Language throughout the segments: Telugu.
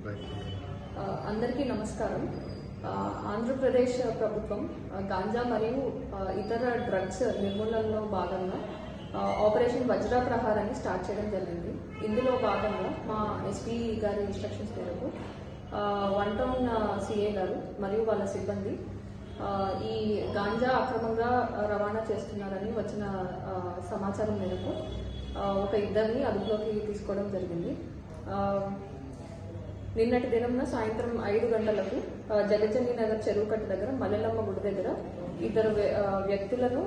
అందరికీ నమస్కారం. ఆంధ్రప్రదేశ్ ప్రభుత్వం గాంజా మరియు ఇతర డ్రగ్స్ నిర్మూలనలో భాగంగా ఆపరేషన్ వజ్ర ప్రహారాన్ని స్టార్ట్ చేయడం జరిగింది. ఇందులో భాగంగా మా ఎస్పీ గారి ఇన్స్ట్రక్షన్స్ మేరకు 1 టౌన్ సిఏ గారు మరియు వాళ్ళ సిబ్బంది ఈ గాంజా అక్రమంగా రవాణా చేస్తున్నారని వచ్చిన సమాచారం మేరకు ఒక ఇద్దరిని అదుపులోకి తీసుకోవడం జరిగింది. నిన్నటి దినంన సాయంత్రం 5 గంటలకు జగజ్జని నగర్ చెరువు కట్ట దగ్గర మల్లెలమ్మ గుడి దగ్గర ఇద్దరు వ్యక్తులను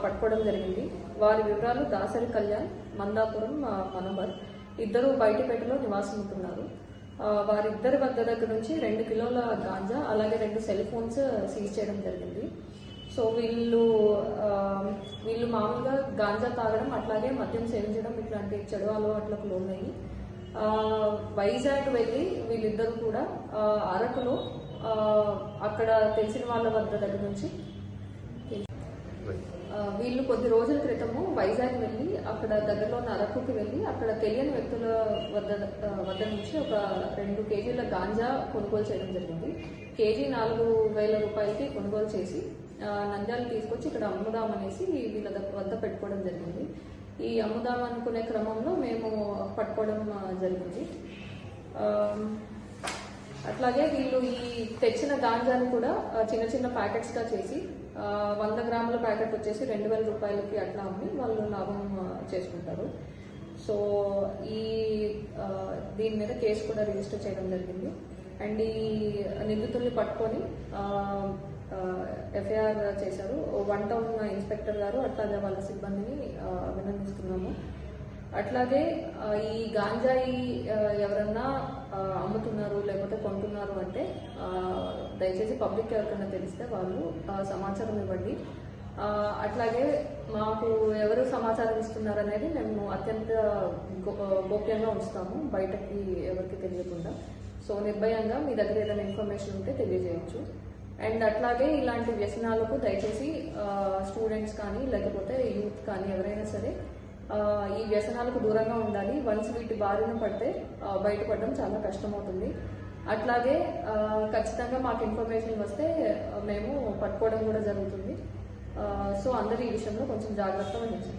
పట్టుకోవడం జరిగింది. వారి వివరాలు దాసరి కళ్యాణ్, మందాపురం మనోహర్. ఇద్దరు బయటపేటలో నివాసం ఉంటున్నారు. వారిద్దరి వద్ద దగ్గర నుంచి 2 కిలోల గాంజా అలాగే 2 సెల్ ఫోన్స్ సీజ్ చేయడం జరిగింది. సో వీళ్ళు మామూలుగా గాంజా తాగడం అట్లాగే మద్యం సేవించడం ఇట్లాంటి చెడు అలవాట్లకు లోనయ్యి వైజాగ్ వెళ్ళి వీళ్ళిద్దరూ కూడా అరకులో అక్కడ తెలిసిన వాళ్ళ వద్ద దగ్గర నుంచి వీళ్ళు కొద్ది రోజుల క్రితము వైజాగ్ వెళ్ళి అక్కడ దగ్గరలో ఉన్న అరకుకి వెళ్ళి అక్కడ తెలియని వ్యక్తుల వద్ద నుంచి ఒక 2 కేజీల గాంజా కొనుగోలు చేయడం జరిగింది. కేజీ 4,000 రూపాయలకి కొనుగోలు చేసి నంద్యాలు తీసుకొచ్చి ఇక్కడ అమ్ముదామనేసి వీళ్ళ వద్ద పెట్టుకోవడం జరిగింది. ఈ అమ్ముదాం అనుకునే క్రమంలో మేము పట్టుకోవడం జరిగింది. అట్లాగే వీళ్ళు ఈ తెచ్చిన గాంజాని కూడా చిన్న చిన్న ప్యాకెట్స్గా చేసి 100 గ్రాముల ప్యాకెట్ వచ్చేసి 2,000 రూపాయలకి అట్లా అమ్మి వాళ్ళు లాభం చేసుకుంటారు. సో దీని మీద కేసు కూడా రిజిస్టర్ చేయడం జరిగింది. అండ్ ఈ నిందితుల్ని పట్టుకొని ఎఫ్ఐఆర్ చేశారు. 1 టౌన్ ఇన్స్పెక్టర్ గారు అట్లాగే వాళ్ళ సిబ్బందిని అభినందిస్తున్నాము. అట్లాగే ఈ గాంజాయి ఎవరన్నా అమ్ముతున్నారు లేకపోతే కొంటున్నారు అంటే దయచేసి పబ్లిక్ ఎవరికైనా తెలిస్తే వాళ్ళు సమాచారం ఇవ్వండి. అట్లాగే మాకు ఎవరు సమాచారం ఇస్తున్నారు అనేది మేము అత్యంత గోప్యంగా ఉంచుతాము, బయటకి ఎవరికి తెలియకుండా. సో నిర్భయంగా మీ దగ్గర ఏదైనా ఇన్ఫర్మేషన్ ఉంటే తెలియజేయచ్చు. అండ్ అట్లాగే ఇలాంటి వ్యసనాలకు దయచేసి స్టూడెంట్స్ కానీ లేకపోతే యూత్ కానీ ఎవరైనా సరే ఈ వ్యసనాలకు దూరంగా ఉండాలి. వన్స్ వీటి బారిన పడితే బయటపడడం చాలా కష్టమవుతుంది. అట్లాగే ఖచ్చితంగా మాకు ఇన్ఫర్మేషన్ వస్తే మేము పట్టుకోవడం కూడా జరుగుతుంది. సో అందరూ ఈ విషయంలో కొంచెం జాగ్రత్తగా ఉండాలి.